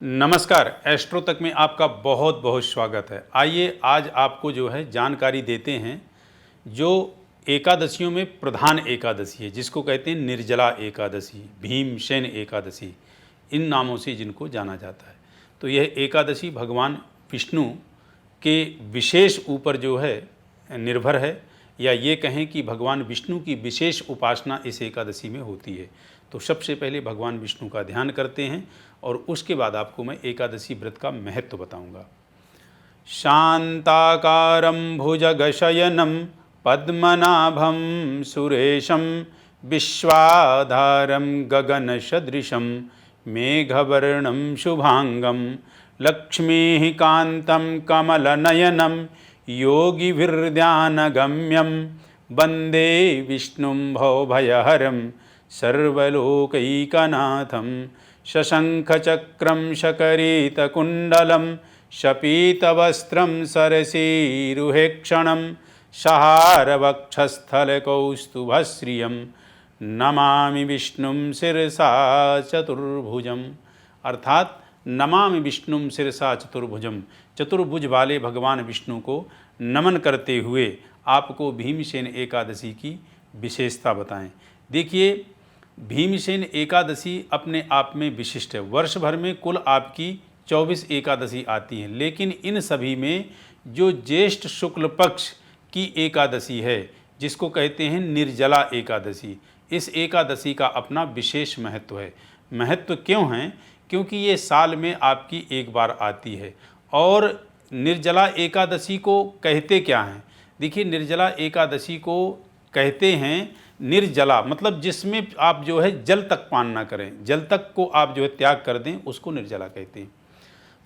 नमस्कार, एस्ट्रो तक में आपका बहुत बहुत स्वागत है। आइए आज आपको जो है जानकारी देते हैं जो एकादशियों में प्रधान एकादशी है, जिसको कहते हैं निर्जला एकादशी, भीमसेन एकादशी, इन नामों से जिनको जाना जाता है। तो यह एकादशी भगवान विष्णु के विशेष ऊपर जो है निर्भर है, या ये कहें कि भगवान विष्णु की विशेष उपासना इस एकादशी में होती है। तो सबसे पहले भगवान विष्णु का ध्यान करते हैं और उसके बाद आपको मैं एकादशी व्रत का महत्व बताऊंगा। शांताकारं भुजगशयनं पद्मनाभं सुरेशं विश्वाधारं गगनसदृशं मेघवर्णं शुभांगं लक्ष्मीः कान्तं कमलनयनं योगिभिर्ध्यानगम्यं वन्दे विष्णुं भवभयहरं सर्वलोकैकनाथं शशंखचक्रं शकरीतकुण्डलं शपीतवस्त्रं सरसीरुहेक्षणं सहारवक्षस्थलकौस्तुभश्रियं नमामि विष्णुं शिरसा चतुर्भुजम्। अर्थात नमामि विष्णुं शिरसा चतुर्भुजम, चतुर्भुज वाले भगवान विष्णु को नमन करते हुए आपको भीमसेन एकादशी की विशेषता बताएं। देखिए, भीमसेन एकादशी अपने आप में विशिष्ट है। वर्ष भर में कुल आपकी 24 एकादशी आती हैं, लेकिन इन सभी में जो ज्येष्ठ शुक्ल पक्ष की एकादशी है, जिसको कहते हैं निर्जला एकादशी, इस एकादशी का अपना विशेष महत्व है। महत्व क्यों है? क्योंकि ये साल में आपकी एक बार आती है। और निर्जला एकादशी को कहते क्या हैं? देखिए, निर्जला एकादशी को कहते हैं निर्जला, मतलब जिसमें आप जो है जल तक पान ना करें, जल तक को आप जो है त्याग कर दें, उसको निर्जला कहते हैं।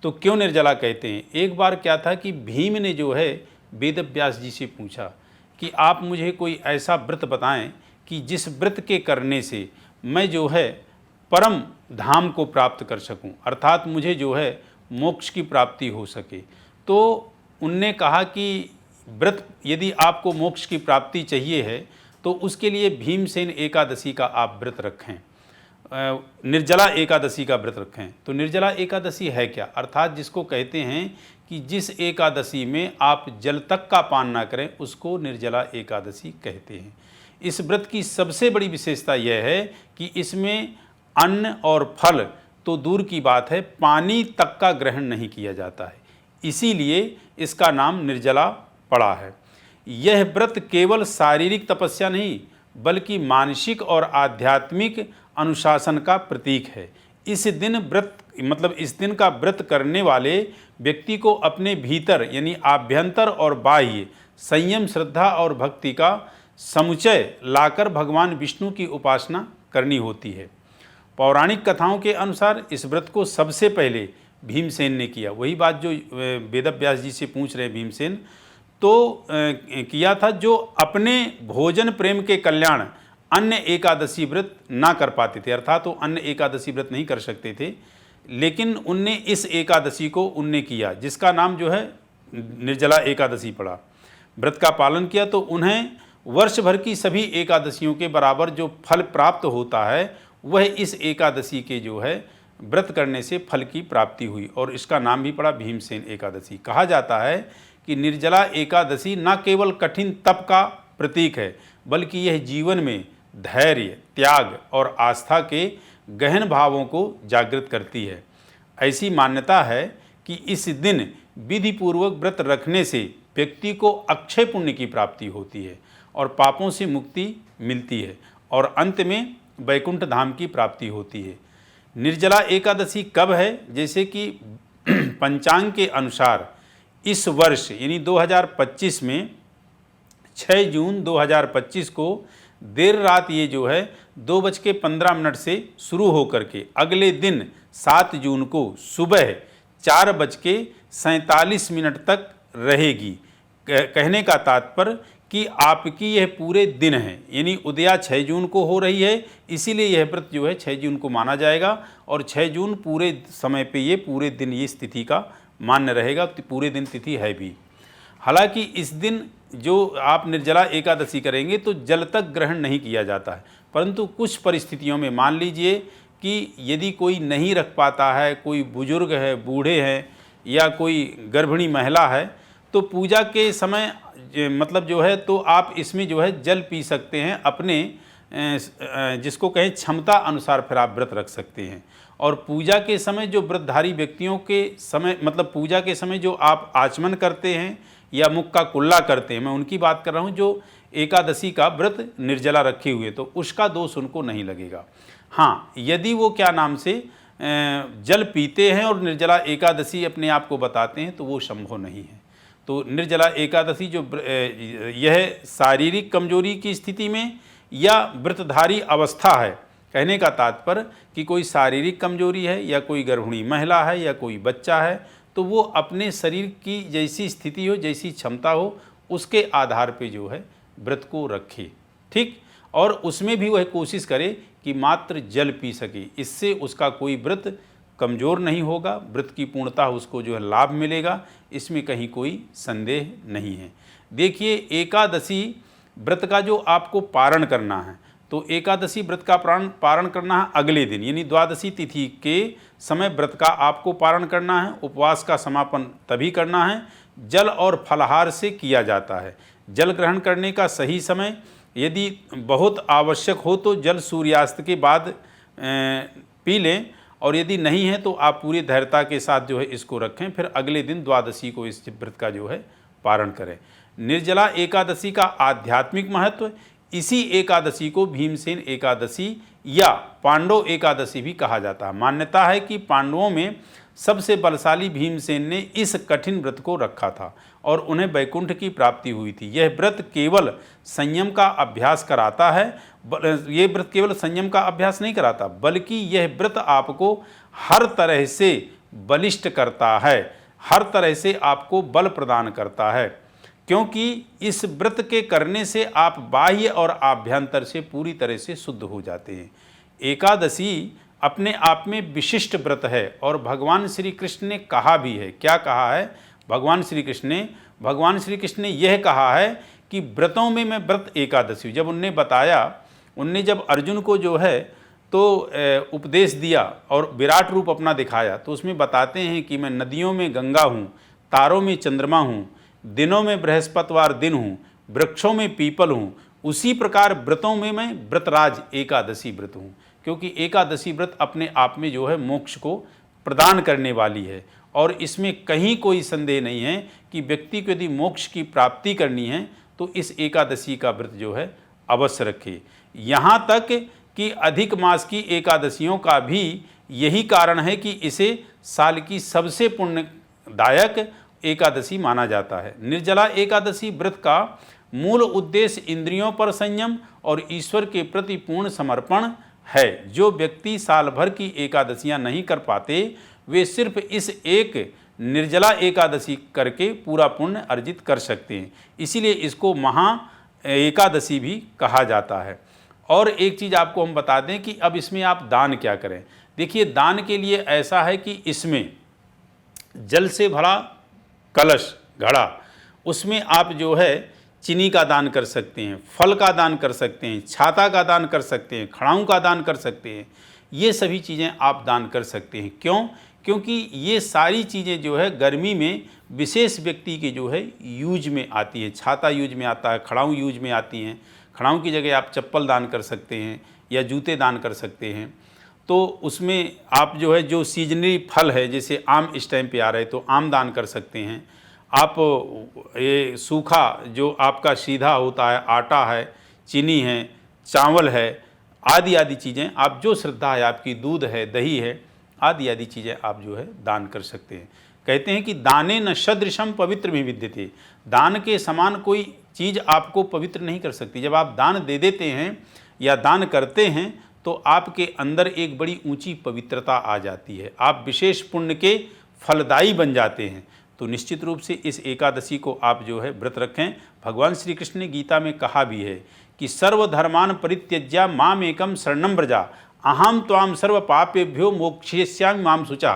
तो क्यों निर्जला कहते हैं? एक बार क्या था कि भीम ने जो है वेदव्यास जी से पूछा कि आप मुझे कोई ऐसा व्रत बताएं कि जिस व्रत के करने से मैं जो है परम धाम को प्राप्त कर सकूं, अर्थात मुझे जो है मोक्ष की प्राप्ति हो सके। तो उनने कहा कि व्रत यदि आपको मोक्ष की प्राप्ति चाहिए है तो उसके लिए भीमसेन एकादशी का आप व्रत रखें, निर्जला एकादशी का व्रत रखें। तो निर्जला एकादशी है क्या? अर्थात जिसको कहते हैं कि जिस एकादशी में आप जल तक का पान ना करें, उसको निर्जला एकादशी कहते हैं। इस व्रत की सबसे बड़ी विशेषता यह है कि इसमें अन्न और फल तो दूर की बात है, पानी तक का ग्रहण नहीं किया जाता है, इसीलिए इसका नाम निर्जला पड़ा है। यह व्रत केवल शारीरिक तपस्या नहीं बल्कि मानसिक और आध्यात्मिक अनुशासन का प्रतीक है। इस दिन का व्रत करने वाले व्यक्ति को अपने भीतर यानी आभ्यंतर और बाह्य संयम, श्रद्धा और भक्ति का समुच्चय लाकर भगवान विष्णु की उपासना करनी होती है। पौराणिक कथाओं के अनुसार इस व्रत को सबसे पहले भीमसेन ने किया। वही बात जो वेदव्यास जी से पूछ रहे भीमसेन, तो किया था, जो अपने भोजन प्रेम के कल्याण अन्य एकादशी व्रत ना कर पाते थे, अर्थात तो अन्य एकादशी व्रत नहीं कर सकते थे, लेकिन उनने इस एकादशी को उनने किया, जिसका नाम जो है निर्जला एकादशी पड़ा। व्रत का पालन किया तो उन्हें वर्ष भर की सभी एकादशियों के बराबर जो फल प्राप्त होता है, वह इस एकादशी के जो है व्रत करने से फल की प्राप्ति हुई, और इसका नाम भी पड़ा भीमसेन एकादशी। कहा जाता है कि निर्जला एकादशी न केवल कठिन तप का प्रतीक है, बल्कि यह जीवन में धैर्य, त्याग और आस्था के गहन भावों को जागृत करती है। ऐसी मान्यता है कि इस दिन विधि पूर्वक व्रत रखने से व्यक्ति को अक्षय पुण्य की प्राप्ति होती है और पापों से मुक्ति मिलती है, और अंत में वैकुंठ धाम की प्राप्ति होती है। निर्जला एकादशी कब है? जैसे कि पंचांग के अनुसार इस वर्ष यानी 2025 में 6 जून 2025 को देर रात ये जो है 2:15 से शुरू होकर के अगले दिन 7 जून को सुबह 4:47 तक रहेगी। कहने का तात्पर्य कि आपकी यह पूरे दिन है, यानी उदया 6 जून को हो रही है, इसीलिए यह व्रत जो है 6 जून को माना जाएगा, और 6 जून पूरे समय पे ये पूरे दिन ये स्थिति का मान्य रहेगा, पूरे दिन तिथि है भी। हालांकि इस दिन जो आप निर्जला एकादशी करेंगे तो जल तक ग्रहण नहीं किया जाता है, परंतु कुछ परिस्थितियों में मान लीजिए कि यदि कोई नहीं रख पाता है, कोई बुजुर्ग है, बूढ़े हैं या कोई गर्भिणी महिला है, तो पूजा के समय मतलब जो है तो आप इसमें जो है जल पी सकते हैं, अपने जिसको कहें क्षमता अनुसार फिर आप व्रत रख सकते हैं। और पूजा के समय जो व्रतधारी व्यक्तियों के समय मतलब पूजा के समय जो आप आचमन करते हैं या मुख का कुल्ला करते हैं, मैं उनकी बात कर रहा हूँ जो एकादशी का व्रत निर्जला रखे हुए, तो उसका दोष उनको नहीं लगेगा। हाँ, यदि वो क्या नाम से जल पीते हैं और निर्जला एकादशी अपने आप को बताते हैं तो वो संभव नहीं है। तो निर्जला एकादशी जो यह शारीरिक कमजोरी की स्थिति में या व्रतधारी अवस्था है, कहने का तात्पर्य कि कोई शारीरिक कमजोरी है या कोई गर्भिणी महिला है या कोई बच्चा है, तो वो अपने शरीर की जैसी स्थिति हो, जैसी क्षमता हो, उसके आधार पे जो है व्रत को रखे, ठीक। और उसमें भी वह कोशिश करे कि मात्र जल पी सके, इससे उसका कोई व्रत कमज़ोर नहीं होगा, व्रत की पूर्णता उसको जो है लाभ मिलेगा, इसमें कहीं कोई संदेह नहीं है। देखिए, एकादशी व्रत का जो आपको पारण करना है, तो एकादशी व्रत का पारण करना है अगले दिन, यानी द्वादशी तिथि के समय व्रत का आपको पारण करना है। उपवास का समापन तभी करना है, जल और फलाहार से किया जाता है। जल ग्रहण करने का सही समय यदि बहुत आवश्यक हो तो जल सूर्यास्त के बाद पी लें, और यदि नहीं है तो आप पूरी धैर्यता के साथ जो है इसको रखें, फिर अगले दिन द्वादशी को इस व्रत का जो है पारण करें। निर्जला एकादशी का आध्यात्मिक महत्व, इसी एकादशी को भीमसेन एकादशी या पांडव एकादशी भी कहा जाता है। मान्यता है कि पांडवों में सबसे बलशाली भीमसेन ने इस कठिन व्रत को रखा था और उन्हें वैकुंठ की प्राप्ति हुई थी। यह व्रत केवल संयम का अभ्यास कराता है, ये व्रत केवल संयम का अभ्यास नहीं कराता, बल्कि यह व्रत आपको हर तरह से बलिष्ठ करता है, हर तरह से आपको बल प्रदान करता है, क्योंकि इस व्रत के करने से आप बाह्य और आभ्यंतर से पूरी तरह से शुद्ध हो जाते हैं। एकादशी अपने आप में विशिष्ट व्रत है और भगवान श्री कृष्ण ने कहा भी है। क्या कहा है भगवान श्री कृष्ण ने यह कहा है कि व्रतों में मैं व्रत एकादशी। जब उनने बताया, उनने जब अर्जुन को जो है तो उपदेश दिया और विराट रूप अपना दिखाया, तो उसमें बताते हैं कि मैं नदियों में गंगा हूँ, तारों में चंद्रमा हूँ, दिनों में बृहस्पतिवार दिन हूँ, वृक्षों में पीपल हूँ, उसी प्रकार व्रतों में मैं व्रतराज एकादशी व्रत हूँ। क्योंकि एकादशी व्रत अपने आप में जो है मोक्ष को प्रदान करने वाली है और इसमें कहीं कोई संदेह नहीं है कि व्यक्ति को यदि मोक्ष की प्राप्ति करनी है तो इस एकादशी का व्रत जो है अवश्य रखे। यहाँ तक कि अधिक मास की एकादशियों का भी यही कारण है कि इसे साल की सबसे पुण्यदायक एकादशी माना जाता है। निर्जला एकादशी व्रत का मूल उद्देश्य इंद्रियों पर संयम और ईश्वर के प्रति पूर्ण समर्पण है। जो व्यक्ति साल भर की एकादशियां नहीं कर पाते, वे सिर्फ इस एक निर्जला एकादशी करके पूरा पुण्य अर्जित कर सकते हैं। इसीलिए इसको महा एकादशी भी कहा जाता है। और एक चीज़ आपको हम बता दें कि अब इसमें आप दान क्या करें। देखिए, दान के लिए ऐसा है कि इसमें जल से भरा कलश घड़ा, उसमें आप जो है चीनी का दान कर सकते हैं, फल का दान कर सकते हैं, छाता का दान कर सकते हैं, खड़ाऊँ का दान कर सकते हैं। ये सभी चीज़ें आप दान कर सकते हैं। क्यों? क्योंकि ये सारी चीज़ें जो है गर्मी में विशेष व्यक्ति के जो है यूज में आती है। छाता यूज में आता है, खड़ाऊँ यूज में आती हैं। खड़ाऊँ की जगह आप चप्पल दान कर सकते हैं या जूते दान कर सकते हैं। तो उसमें आप जो है जो सीजनरी फल है, जैसे आम इस टाइम पे आ रहे तो आम दान कर सकते हैं। आप ये सूखा जो आपका सीधा होता है, आटा है, चीनी है, चावल है, आदि आदि चीज़ें आप जो श्रद्धा है आपकी, दूध है, दही है, आदि आदि चीज़ें आप जो है दान कर सकते हैं। कहते हैं कि दाने न सदृशम पवित्र भी विद्यते, दान के समान कोई चीज़ आपको पवित्र नहीं कर सकती। जब आप दान दे देते हैं या दान करते हैं तो आपके अंदर एक बड़ी ऊंची पवित्रता आ जाती है, आप विशेष पुण्य के फलदायी बन जाते हैं। तो निश्चित रूप से इस एकादशी को आप जो है व्रत रखें। भगवान श्री कृष्ण ने गीता में कहा भी है कि सर्वधर्मान परित्यज्य माम एकम शरणम व्रजा अहम त्वाम सर्व पापेभ्यो मोक्षयिष्यामि माम शुचा।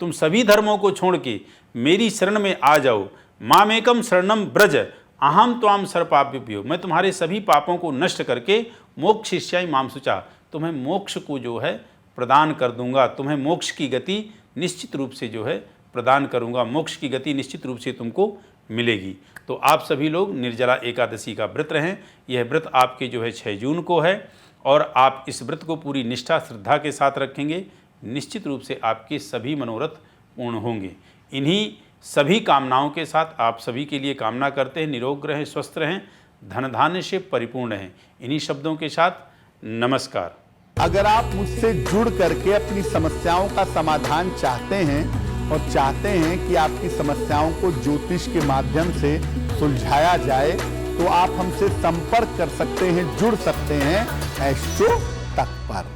तुम सभी धर्मों को छोड़ के मेरी शरण में आ जाओ। माम एकम शरणम व्रज अहम त्वाम सर्व पापेभ्यो, मैं तुम्हारे सभी पापों को नष्ट करके मोक्षयिष्यामि माम शुचा, तुम्हें मोक्ष को जो है प्रदान कर दूंगा, तुम्हें मोक्ष की गति निश्चित रूप से जो है प्रदान करूंगा, मोक्ष की गति निश्चित रूप से तुमको मिलेगी। तो आप सभी लोग निर्जला एकादशी का व्रत रहें। यह व्रत आपके जो है 6 जून को है और आप इस व्रत को पूरी निष्ठा श्रद्धा के साथ रखेंगे, निश्चित रूप से आपके सभी मनोरथ पूर्ण होंगे। इन्हीं सभी कामनाओं के साथ आप सभी के लिए कामना करते हैं, निरोग रहें, स्वस्थ रहें, धन धान्य से परिपूर्ण रहें। इन्हीं शब्दों के साथ नमस्कार। अगर आप मुझसे जुड़ करके अपनी समस्याओं का समाधान चाहते हैं और चाहते हैं कि आपकी समस्याओं को ज्योतिष के माध्यम से सुलझाया जाए, तो आप हमसे संपर्क कर सकते हैं, जुड़ सकते हैं एस्ट्रो तक पर।